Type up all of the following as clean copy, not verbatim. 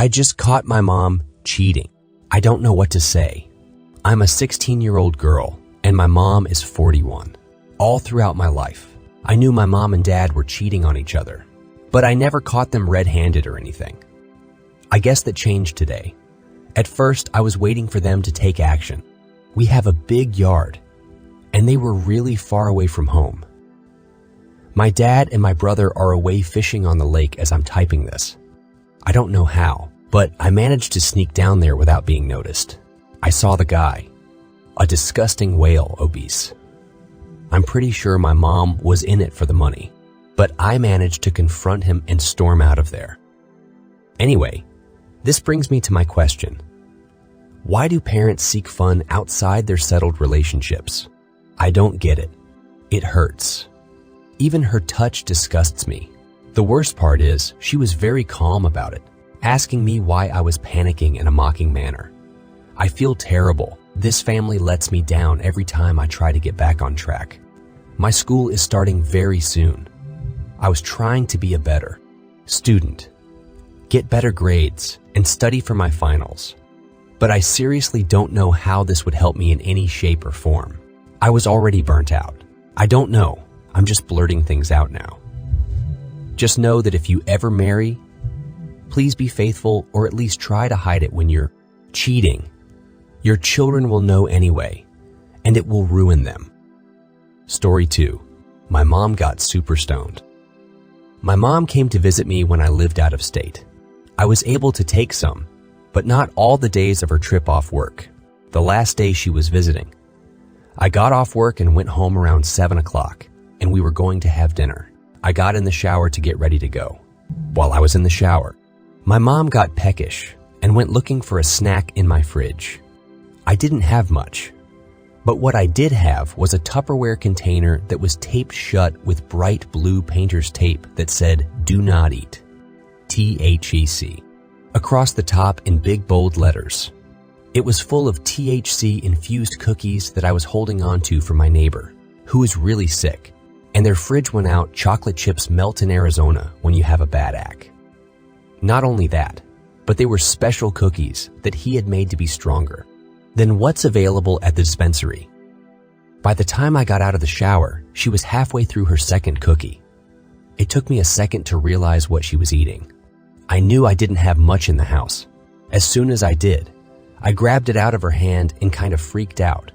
I just caught my mom cheating. I don't know what to say. I'm a 16-year-old girl, and my mom is 41. All throughout my life, I knew my mom and dad were cheating on each other, but I never caught them red-handed or anything. I guess that changed today. At first, I was waiting for them to take action. We have a big yard, and they were really far away from home. My dad and my brother are away fishing on the lake as I'm typing this. I don't know how, but I managed to sneak down there without being noticed. I saw the guy, a disgusting whale, obese. I'm pretty sure my mom was in it for the money, but I managed to confront him and storm out of there. Anyway, this brings me to my question. Why do parents seek fun outside their settled relationships? I don't get it. It hurts. Even her touch disgusts me. The worst part is, she was very calm about it, asking me why I was panicking in a mocking manner. I feel terrible. This family lets me down every time I try to get back on track. My school is starting very soon. I was trying to be a better student, get better grades, and study for my finals. But I seriously don't know how this would help me in any shape or form. I was already burnt out. I don't know. I'm just blurting things out now. Just know that if you ever marry, please be faithful or at least try to hide it when you're cheating. Your children will know anyway, and it will ruin them. Story 2. My mom got super stoned. My mom came to visit me when I lived out of state. I was able to take some, but not all the days of her trip off work. The last day she was visiting. I got off work and went home around 7 o'clock, and we were going to have dinner. I got in the shower to get ready to go. While I was in the shower, my mom got peckish and went looking for a snack in my fridge. I didn't have much, but what I did have was a Tupperware container that was taped shut with bright blue painter's tape that said, "Do not eat," THEC, across the top in big bold letters. It was full of THC-infused cookies that I was holding on to for my neighbor, who was really sick, and their fridge went out. Chocolate chips melt in Arizona when you have a bad ache. Not only that, but they were special cookies that he had made to be stronger than what's available at the dispensary. By the time I got out of the shower, she was halfway through her second cookie. It took me a second to realize what she was eating. I knew I didn't have much in the house. As soon as I did, I grabbed it out of her hand and kind of freaked out.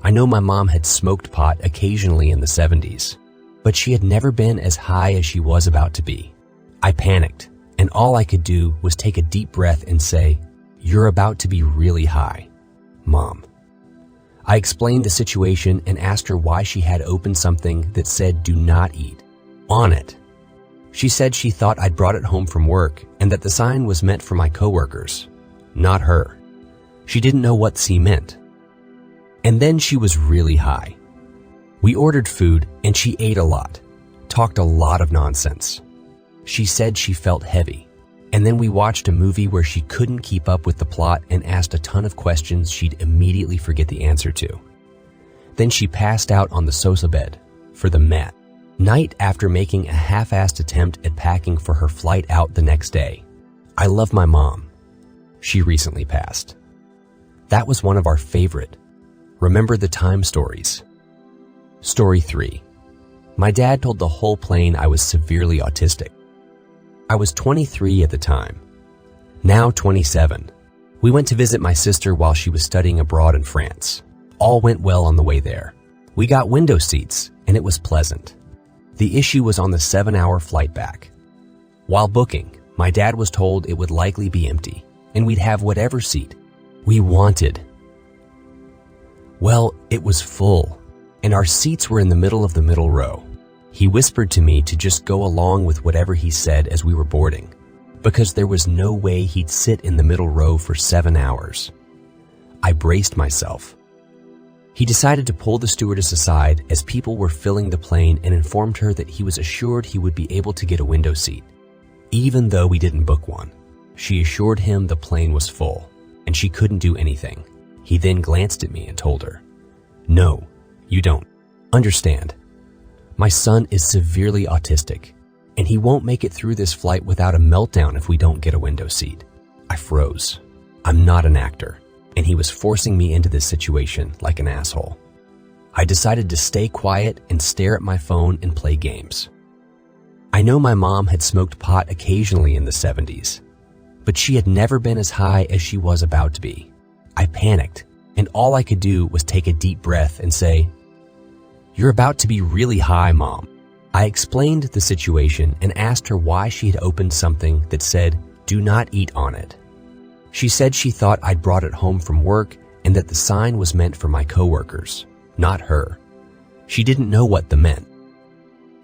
I know my mom had smoked pot occasionally in the 70s, but she had never been as high as she was about to be. I panicked, and all I could do was take a deep breath and say, "You're about to be really high, Mom." I explained the situation and asked her why she had opened something that said "do not eat" on it. She said she thought I'd brought it home from work and that the sign was meant for my coworkers, not her. She didn't know what C meant. And then she was really high. We ordered food and she ate a lot, talked a lot of nonsense. She said she felt heavy. And then we watched a movie where she couldn't keep up with the plot and asked a ton of questions she'd immediately forget the answer to. Then she passed out on the sofa bed for the night after making a half-assed attempt at packing for her flight out the next day. I love my mom. She recently passed. That was one of our favorite Remember the Time stories. Story 3. My dad told the whole plane I was severely autistic. I was 23 at the time, now 27. We went to visit my sister while she was studying abroad in France. All went well on the way there. We got window seats, and it was pleasant. The issue was on the 7-hour flight back. While booking, my dad was told it would likely be empty, and we'd have whatever seat we wanted. Well, it was full, and our seats were in the middle of the middle row. He whispered to me to just go along with whatever he said as we were boarding, because there was no way he'd sit in the middle row for 7 hours. I braced myself. He decided to pull the stewardess aside as people were filling the plane and informed her that he was assured he would be able to get a window seat, even though we didn't book one. She assured him the plane was full, and she couldn't do anything. He then glanced at me and told her, "No, you don't understand. My son is severely autistic, and he won't make it through this flight without a meltdown if we don't get a window seat. I froze. I'm not an actor, and he was forcing me into this situation like an asshole. I decided to stay quiet and stare at my phone and play games. I know my mom had smoked pot occasionally in the 70s, but she had never been as high as she was about to be. I panicked, and all I could do was take a deep breath and say, "You're about to be really high, Mom." I explained the situation and asked her why she had opened something that said, "Do not eat on it." She said she thought I'd brought it home from work and that the sign was meant for my coworkers, not her. She didn't know what the meant.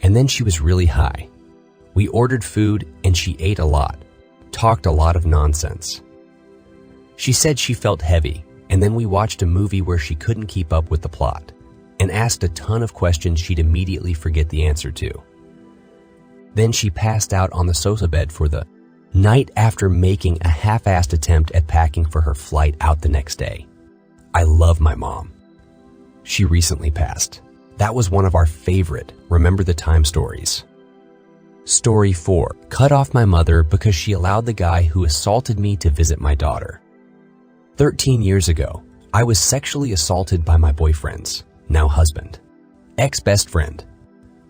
And then she was really high. We ordered food and she ate a lot, talked a lot of nonsense. She said she felt heavy, and then we watched a movie where she couldn't keep up with the plot and asked a ton of questions she'd immediately forget the answer to. Then she passed out on the sofa bed for the night after making a half-assed attempt at packing for her flight out the next day. I love my mom. She recently passed. That was one of our favorite Remember the Time stories. Story 4. Cut off my mother because she allowed the guy who assaulted me to visit my daughter. 13 years ago, I was sexually assaulted by my boyfriend's, now husband, ex-best friend.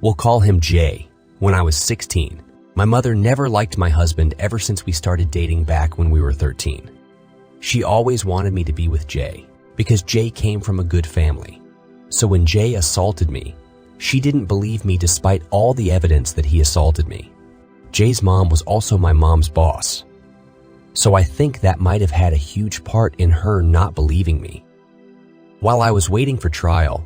We'll call him Jay. When I was 16, my mother never liked my husband ever since we started dating back when we were 13. She always wanted me to be with Jay because Jay came from a good family. So when Jay assaulted me, she didn't believe me despite all the evidence that he assaulted me. Jay's mom was also my mom's boss. So I think that might have had a huge part in her not believing me. While I was waiting for trial,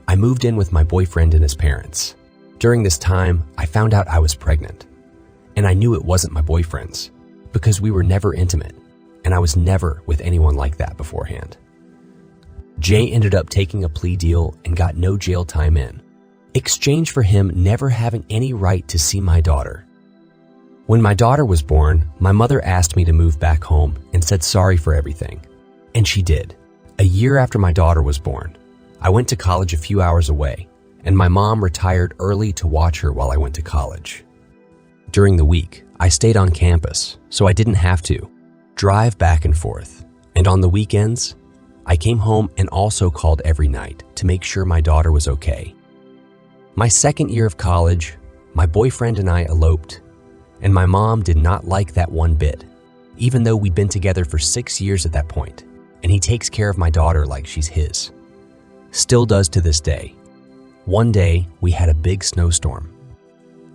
I moved in with my boyfriend and his parents. During this time, I found out I was pregnant. And I knew it wasn't my boyfriend's because we were never intimate, and I was never with anyone like that beforehand. Jay ended up taking a plea deal and got no jail time in exchange for him never having any right to see my daughter. When my daughter was born, my mother asked me to move back home and said sorry for everything. And she did. A year after my daughter was born, I went to college a few hours away, and my mom retired early to watch her while I went to college. During the week, I stayed on campus, so I didn't have to drive back and forth. And on the weekends, I came home and also called every night to make sure my daughter was okay. My second year of college, my boyfriend and I eloped, and my mom did not like that one bit, even though we'd been together for 6 years at that point, and he takes care of my daughter like she's his. Still does to this day. One day, we had a big snowstorm,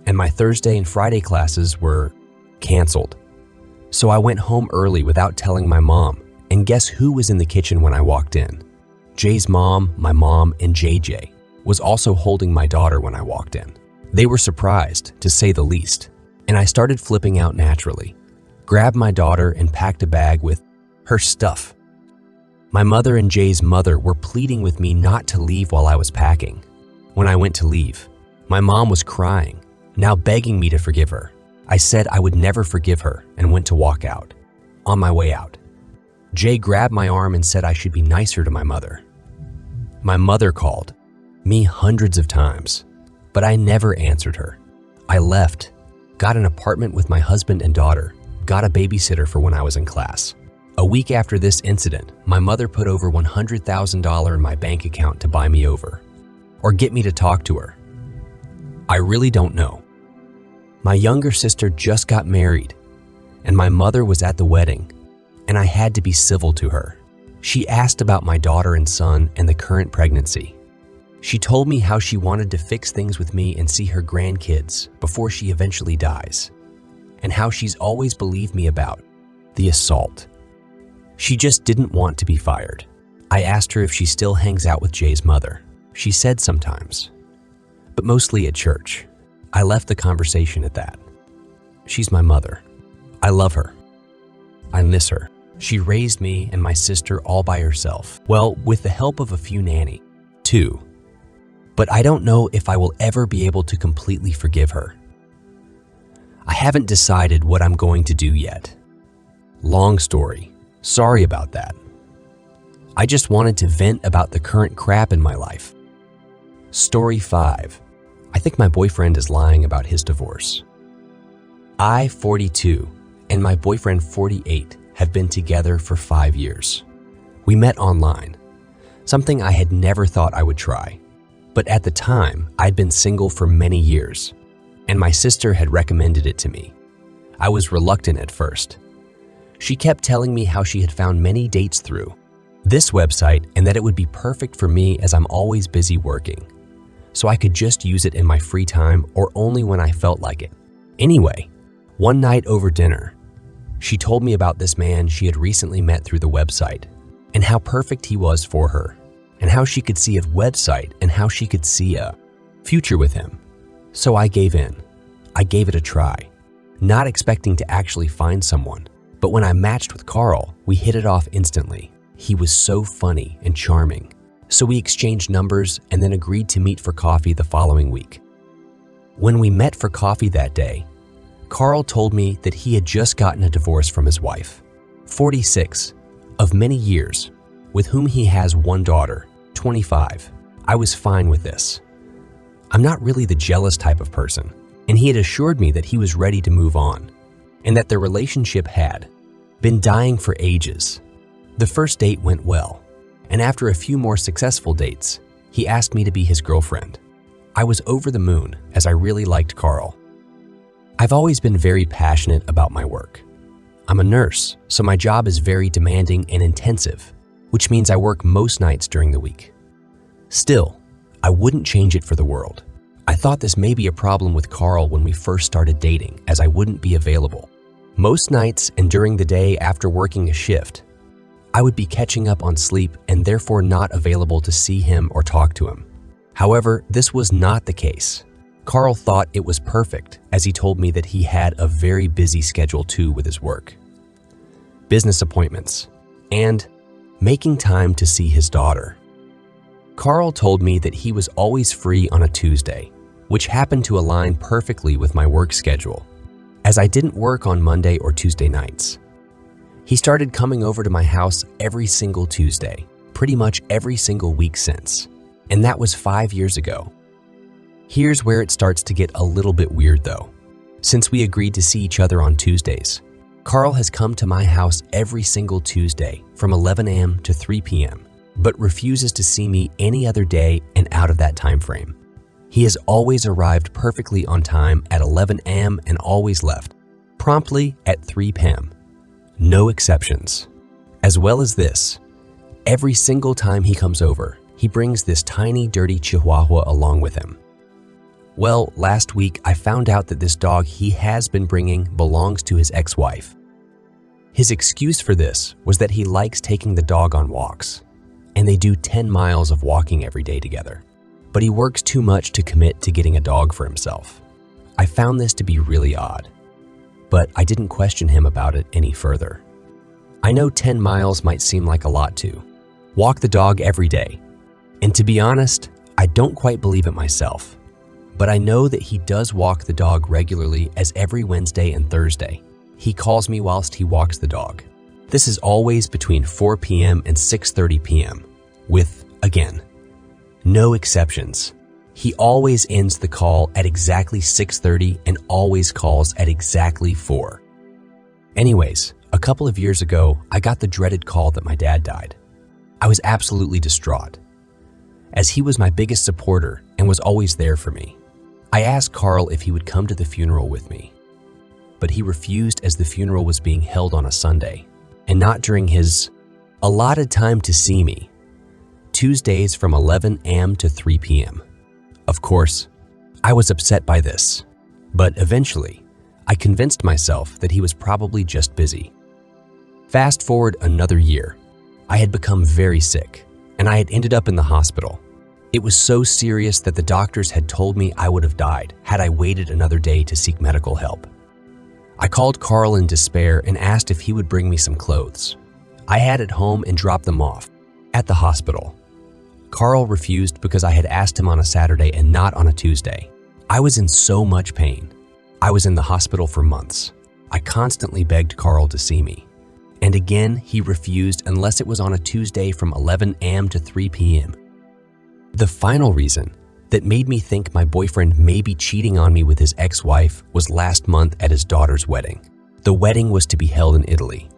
and my Thursday and Friday classes were canceled. So I went home early without telling my mom, and guess who was in the kitchen when I walked in? Jay's mom, my mom, and JJ was also holding my daughter when I walked in. They were surprised, to say the least, and I started flipping out naturally, grabbed my daughter and packed a bag with her stuff. My mother and Jay's mother were pleading with me not to leave while I was packing. When I went to leave, my mom was crying, now begging me to forgive her. I said I would never forgive her and went to walk out. On my way out, Jay grabbed my arm and said I should be nicer to my mother. My mother called me hundreds of times, but I never answered her. I left, got an apartment with my husband and daughter, got a babysitter for when I was in class. A week after this incident, my mother put over $100,000 in my bank account to buy me over, or get me to talk to her. I really don't know. My younger sister just got married, and my mother was at the wedding, and I had to be civil to her. She asked about my daughter and son and the current pregnancy. She told me how she wanted to fix things with me and see her grandkids before she eventually dies, and how she's always believed me about the assault. She just didn't want to be fired. I asked her if she still hangs out with Jay's mother. She said sometimes, but mostly at church. I left the conversation at that. She's my mother. I love her. I miss her. She raised me and my sister all by herself. Well, with the help of a few nanny, too. But I don't know if I will ever be able to completely forgive her. I haven't decided what I'm going to do yet. Long story. Sorry about that. I just wanted to vent about the current crap in my life. Story 5. I think my boyfriend is lying about his divorce. I, 42, and my boyfriend, 48, have been together for 5 years. We met online, something I had never thought I would try. But at the time, I'd been single for many years, and my sister had recommended it to me. I was reluctant at first. She kept telling me how she had found many dates through this website and that it would be perfect for me as I'm always busy working, so I could just use it in my free time or only when I felt like it. Anyway, one night over dinner, she told me about this man she had recently met through the website and how perfect he was for her and how she could see a website and how she could see a future with him. So I gave in. I gave it a try, not expecting to actually find someone. But when I matched with Carl, we hit it off instantly. He was so funny and charming. So we exchanged numbers and then agreed to meet for coffee the following week. When we met for coffee that day, Carl told me that he had just gotten a divorce from his wife, 46, of many years, with whom he has one daughter, 25. I was fine with this. I'm not really the jealous type of person, and he had assured me that he was ready to move on, and that their relationship had been dying for ages. The first date went well, and after a few more successful dates, he asked me to be his girlfriend. I was over the moon as I really liked Carl. I've always been very passionate about my work. I'm a nurse, so my job is very demanding and intensive, which means I work most nights during the week. Still, I wouldn't change it for the world. I thought this may be a problem with Carl when we first started dating, as I wouldn't be available. Most nights and during the day after working a shift, I would be catching up on sleep and therefore not available to see him or talk to him. However, this was not the case. Carl thought it was perfect, as he told me that he had a very busy schedule too with his work, business appointments, and making time to see his daughter. Carl told me that he was always free on a Tuesday, which happened to align perfectly with my work schedule, as I didn't work on Monday or Tuesday nights. He started coming over to my house every single Tuesday, pretty much every single week since, and that was 5 years ago. Here's where it starts to get a little bit weird though. Since we agreed to see each other on Tuesdays, Carl has come to my house every single Tuesday from 11 a.m. to 3 p.m., but refuses to see me any other day and out of that time frame. He has always arrived perfectly on time at 11 a.m. and always left promptly at 3 p.m. No exceptions. As well as this, every single time he comes over, he brings this tiny, dirty Chihuahua along with him. Well, last week I found out that this dog he has been bringing belongs to his ex-wife. His excuse for this was that he likes taking the dog on walks, and they do 10 miles of walking every day together. But he works too much to commit to getting a dog for himself. I found this to be really odd, but I didn't question him about it any further. I know 10 miles might seem like a lot to walk the dog every day, and to be honest, I don't quite believe it myself. But I know that he does walk the dog regularly, as every Wednesday and Thursday, he calls me whilst he walks the dog. This is always between 4 p.m. and 6:30 p.m. with, again, no exceptions. He always ends the call at exactly 6:30 and always calls at exactly 4. Anyways, a couple of years ago, I got the dreaded call that my dad died. I was absolutely distraught, as he was my biggest supporter and was always there for me. I asked Carl if he would come to the funeral with me, but he refused, as the funeral was being held on a Sunday and not during his allotted time to see me, Tuesdays from 11 a.m. to 3 p.m. Of course, I was upset by this, but eventually, I convinced myself that he was probably just busy. Fast forward another year, I had become very sick, and I had ended up in the hospital. It was so serious that the doctors had told me I would have died had I waited another day to seek medical help. I called Carl in despair and asked if he would bring me some clothes I had at home and drop them off at the hospital. Carl refused because I had asked him on a Saturday and not on a Tuesday. I was in so much pain. I was in the hospital for months. I constantly begged Carl to see me, and again he refused unless it was on a Tuesday from 11 a.m. to 3 p.m. The final reason that made me think my boyfriend may be cheating on me with his ex-wife was last month at his daughter's wedding. The wedding was to be held in Italy,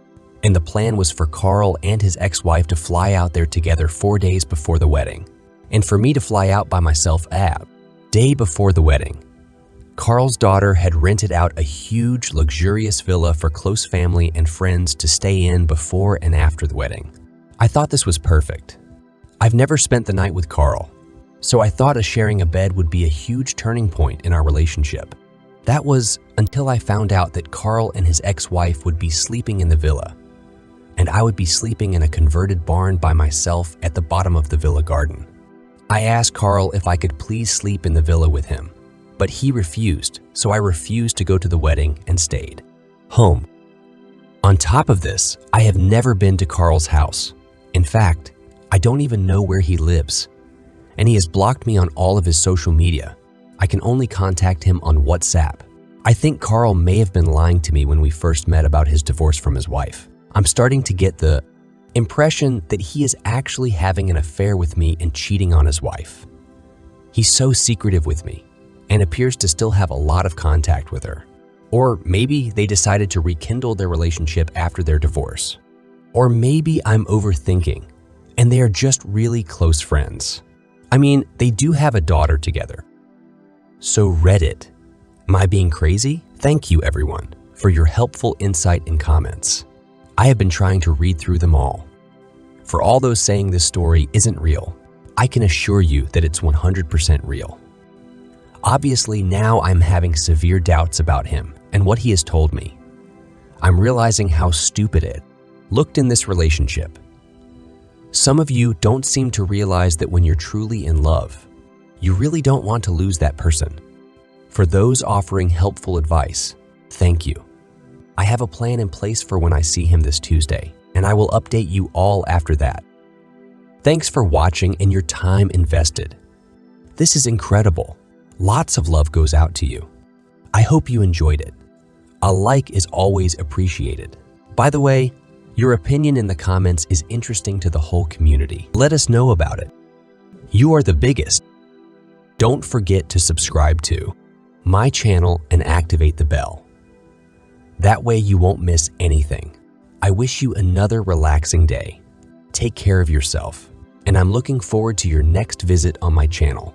and the plan was for Carl and his ex-wife to fly out there together 4 days before the wedding, and for me to fly out by myself day before the wedding. Carl's daughter had rented out a huge, luxurious villa for close family and friends to stay in before and after the wedding. I thought this was perfect. I've never spent the night with Carl, so I thought sharing a bed would be a huge turning point in our relationship. That was until I found out that Carl and his ex-wife would be sleeping in the villa, and I would be sleeping in a converted barn by myself at the bottom of the villa garden. I asked Carl if I could please sleep in the villa with him, but he refused, so I refused to go to the wedding and stayed home. On top of this, I have never been to Carl's house. In fact, I don't even know where he lives, and he has blocked me on all of his social media. I can only contact him on WhatsApp. I think Carl may have been lying to me when we first met about his divorce from his wife. I'm starting to get the impression that he is actually having an affair with me and cheating on his wife. He's so secretive with me and appears to still have a lot of contact with her. Or maybe they decided to rekindle their relationship after their divorce. Or maybe I'm overthinking and they are just really close friends. I mean, they do have a daughter together. So Reddit, am I being crazy? Thank you everyone for your helpful insight and comments. I have been trying to read through them all. For all those saying this story isn't real, I can assure you that it's 100% real. Obviously, now I'm having severe doubts about him and what he has told me. I'm realizing how stupid it looked in this relationship. Some of you don't seem to realize that when you're truly in love, you really don't want to lose that person. For those offering helpful advice, thank you. I have a plan in place for when I see him this Tuesday, and I will update you all after that. Thanks for watching and your time invested. This is incredible. Lots of love goes out to you. I hope you enjoyed it. A like is always appreciated. By the way, your opinion in the comments is interesting to the whole community. Let us know about it. You are the biggest. Don't forget to subscribe to my channel and activate the bell. That way you won't miss anything. I wish you another relaxing day. Take care of yourself, and I'm looking forward to your next visit on my channel.